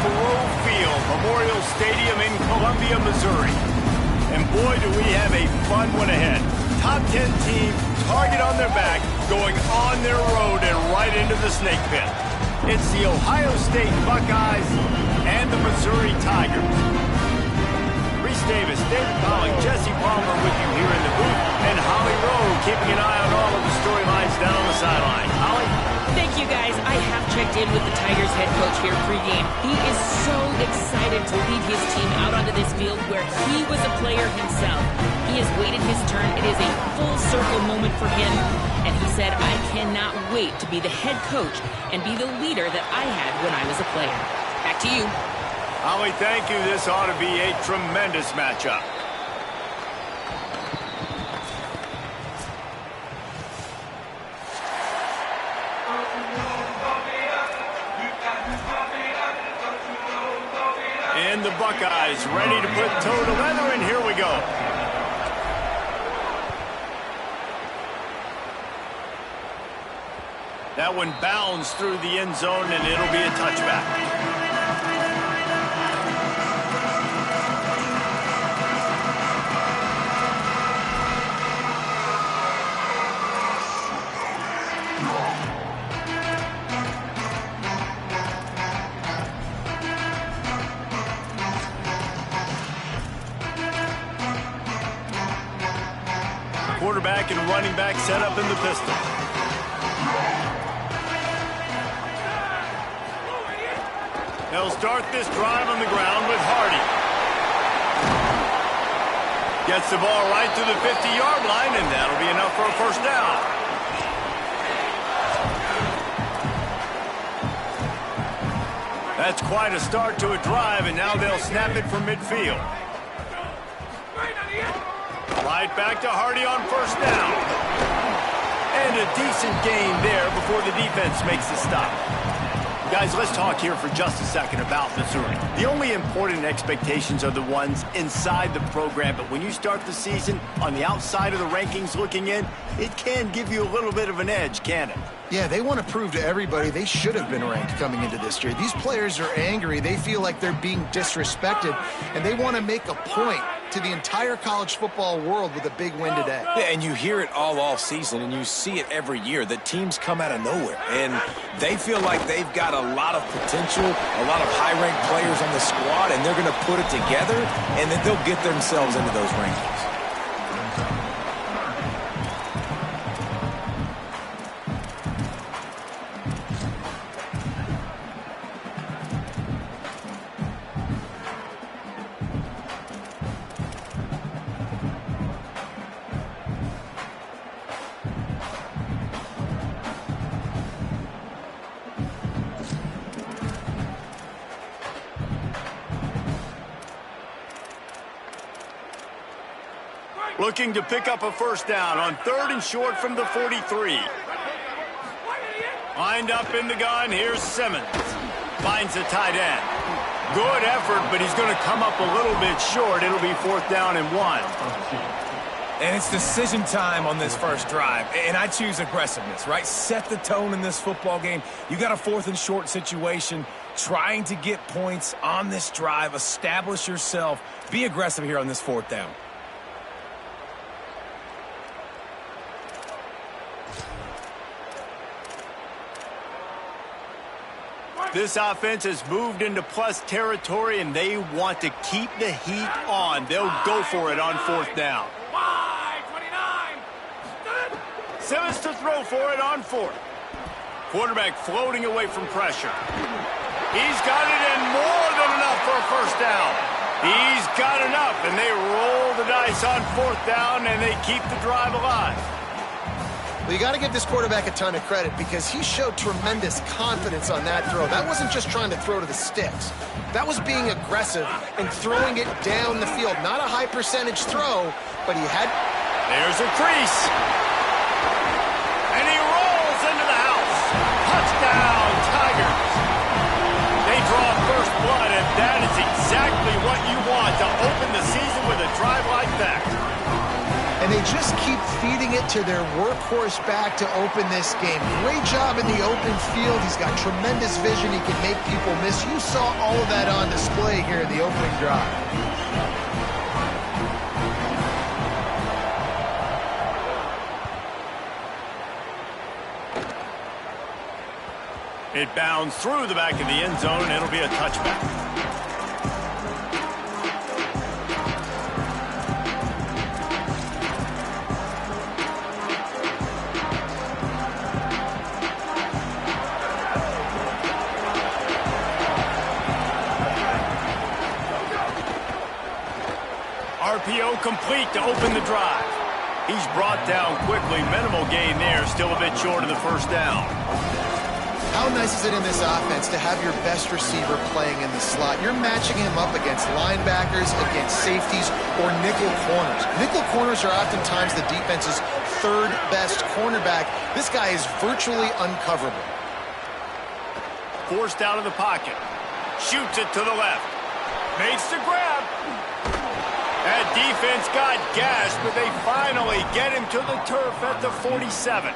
Faurot Field, Memorial Stadium in Columbia, Missouri. And boy, do we have a fun one ahead. Top 10 team, target on their back, going on their road and right into the snake pit. It's the Ohio State Buckeyes and the Missouri Tigers. Reese Davis, David Pollock, Jesse Palmer with you here in the booth, and Holly Rowe keeping an eye on all of the storylines down on the sideline. Holly? Thank you, guys. I have checked in with the Tigers head coach here pregame. He is so excited to lead his team out onto this field where he was a player himself. He has waited his turn. It is a full circle moment for him. And he said, I cannot wait to be the head coach and be the leader that I had when I was a player. Back to you. Holly, thank you. This ought to be a tremendous matchup. And the Buckeyes ready to put toe to leather, and here we go. That one bounds through the end zone, and it'll be a touchback. Quarterback and running back set up in the pistol. They'll start this drive on the ground with Hardy. Gets the ball right to the 50-yard line, and that'll be enough for a first down. That's quite a start to a drive, and now they'll snap it from midfield. Right back to Hardy on first down. And a decent gain there before the defense makes the stop. Guys, let's talk here for just a second about Missouri. The only important expectations are the ones inside the program, but when you start the season on the outside of the rankings looking in, it can give you a little bit of an edge, can it? Yeah, they want to prove to everybody they should have been ranked coming into this year. These players are angry. They feel like they're being disrespected, and they want to make a point to the entire college football world with a big win today. Yeah, and you hear it all season, and you see it every year. The teams come out of nowhere, and they feel like they've got a lot of potential, a lot of high-ranked players on the squad, and they're going to put it together, and then they'll get themselves into those rankings. Looking to pick up a first down on 3rd and short from the 43. Lined up in the gun, here's Simmons. Finds the tight end. Good effort, but he's going to come up a little bit short. It'll be 4th down and 1. And it's decision time on this first drive, and I choose aggressiveness, right? Set the tone in this football game. You got a 4th and short situation, trying to get points on this drive, establish yourself, be aggressive here on this 4th down. This offense has moved into plus territory, and they want to keep the heat on. They'll go for it on 4th down. Simmons to throw for it on 4th. Quarterback floating away from pressure. He's got it in more than enough for a first down. He's got enough, and they roll the dice on 4th down, and they keep the drive alive. Well, you got to give this quarterback a ton of credit because he showed tremendous confidence on that throw. That wasn't just trying to throw to the sticks. That was being aggressive and throwing it down the field. Not a high percentage throw, but he had... There's a crease. And he rolls into the house. Touchdown, Tigers. They draw first blood, and that is exactly what you want to open the season with a drive like that. And and they just keep feeding it to their workhorse back to open this game. Great job in the open field. He's got tremendous vision. He can make people miss. You saw all of that on display here in the opening drive. It bounds through the back of the end zone, and it'll be a touchback. RPO complete to open the drive. He's brought down quickly. Minimal gain there. Still a bit short of the first down. How nice is it in this offense to have your best receiver playing in the slot? You're matching him up against linebackers, against safeties, or nickel corners. Nickel corners are oftentimes the defense's third best cornerback. This guy is virtually uncoverable. Forced out of the pocket. Shoots it to the left. Makes the grab. That defense got gashed, but they finally get him to the turf at the 47.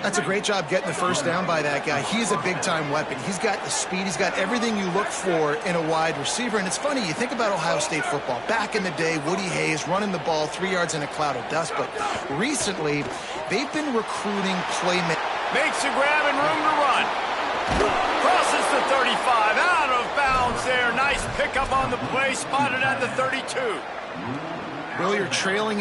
That's a great job getting the first down by that guy. He's a big-time weapon. He's got the speed. He's got everything you look for in a wide receiver. And it's funny, you think about Ohio State football. Back in the day, Woody Hayes running the ball 3 yards in a cloud of dust. But recently, they've been recruiting playmakers. Makes a grab and room to run. Crosses the 35. Out of bounds there. Nice pickup on the play. Spotted at the 32. Will, you're trailing